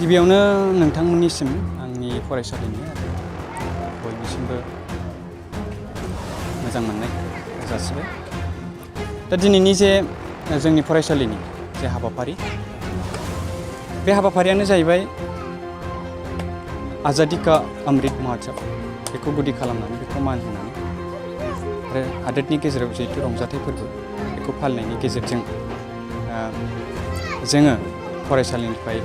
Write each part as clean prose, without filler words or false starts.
गिबियावनो नोंथांमोननिसिम आंनि फरायसालिनि बयनिसिमबो मोजां मोननाय जासिबाय। दा दिनैनि जे जोंनि फरायसालिनि जे हाबाफारि बे हाबाफारियानो जाहैबाय आजादी का अमृत महोत्सव। बेखौ गुदि खालामनानै बेखौ मान होनानै आरो हादोरनि गेजेराव जिहेतु रंजाथाइ फोरबो बेखौ फालिनायनि गेजेरजों जोङो फरायसालिनिफ्राय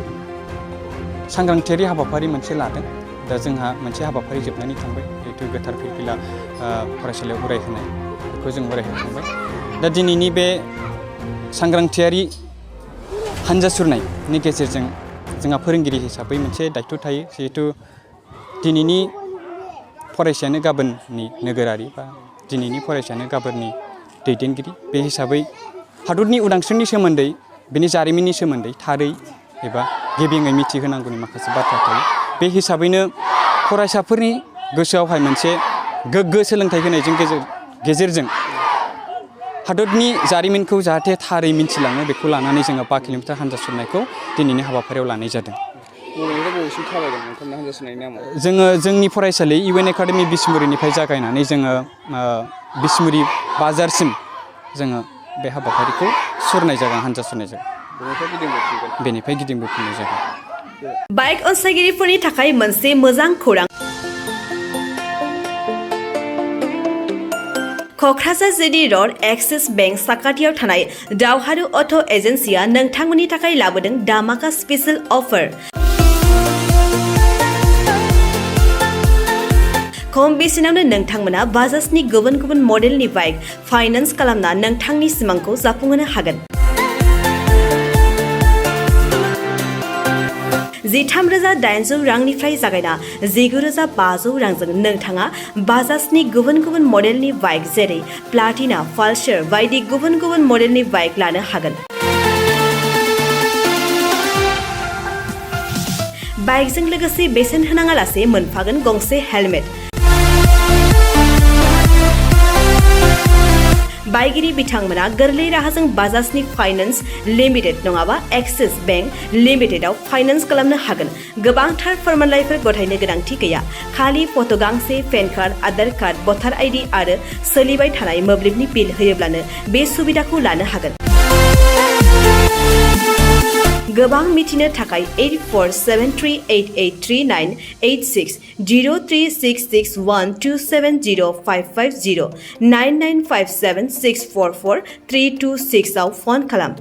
सांग्रांथियारि हाबाफारि मोनसे लादों। दा जोंहा मोनसे हाबाफारि जोबनानै थांबाय, जिहेतु गोथार फिरफिला फरायसालियाव बरायहोनाय बेखौ जों बरायहोखांबाय। दा दिनैनि बे सांग्रांथियारि हान्जा सुरनायनि गेजेरजों जोंहा फोरोंगिरि हिसाबै मोनसे दायथ' थायो, जिहेतु दिनैनि फरायसायानो गाबोननि नोगोरारि बा दिनैनि फरायसायानो गाबोननि दैदेनगिरि। बे हिसाबै हादरनि उदांस्रिनि सोमोन्दै, बेनि जारिमिननि सोमोन्दै थारै एबा गेबेङै मिथिहोनांगौनि माखासे बाथ्रा थायो। बे हिसाबैनो फरायसाफोरनि गोसोआवहाय मोनसे गोग्गो सोलोंथाइ होनायजों गेजेरजों हादरनि जारिमिनखौ जाहाथे थारै मिथिलाङो, बेखौ लानानै जोङो 5 किल'मिटार हान्जा सुरनायखौ दिनैनि हाबाफारियाव लानाय जादों। जोङो जोंनि फरायसालि UN एकाडेमि बिसमुरिनिफ्राय जागायनानै जोङो बिसमुरि बाजारसिम जोङो बे हाबाफारिखौ सुरनाय जागोन, हान्जा सुरनाय जागोन। बेनिफ्राय गिदिंबोफिननाय जागोन। बाइक अनसायगिरिफोरनि थाखाय मोनसे मोजां खौरां। Kokrajhar JD road axis bank साखाथियाव थानाय दावहारु अट' एजेन्सिया नोंथांमोननि थाखाय लाबोदों दामाका स्पेशेल अफार। खम बेसेनावनो नोंथांमोना बाजाजनि गुबुन गुबुन मडेलनि बाइक फाइनान्स खालामना नोंथांनि सिमांखौ जाफुंहोनो हागोन। 13,800 रांनिफ्राय जागायना 19,500 रांजों नोंथाङा बाजाजनि गुबुन गुबुन मडेलनि बाइक जेरै प्लाटिना, पालसार बायदि गुबुन गुबुन मडेलनि बाइक लानो हागोन। बाइकजों लोगोसे बेसेन होनाङालासे मोनफागोन गंसे हेलमेट। बायगिरि बिथांमोना गोरलै राहाजों बाजाजनि फाइनान्स लिमिटेड नङाबा एक्सिस बेंक लिमिटेडआव फाइनान्स खालामनो हागोन। गोबांथार फोरमानलाइफोर गथायनो गोनांथि गैया। खालि फट' गांसे, पेन कार्ड, आधार कार्ड, भटार ID आरो सोलिबाय थानाय मोब्लिबनि बिल होयोब्लानो बे सुबिदाखौ लानो हागोन। गोबां मिथिनो थाखाय 8473883986 03661270550 9957644326 आव फन खालाम।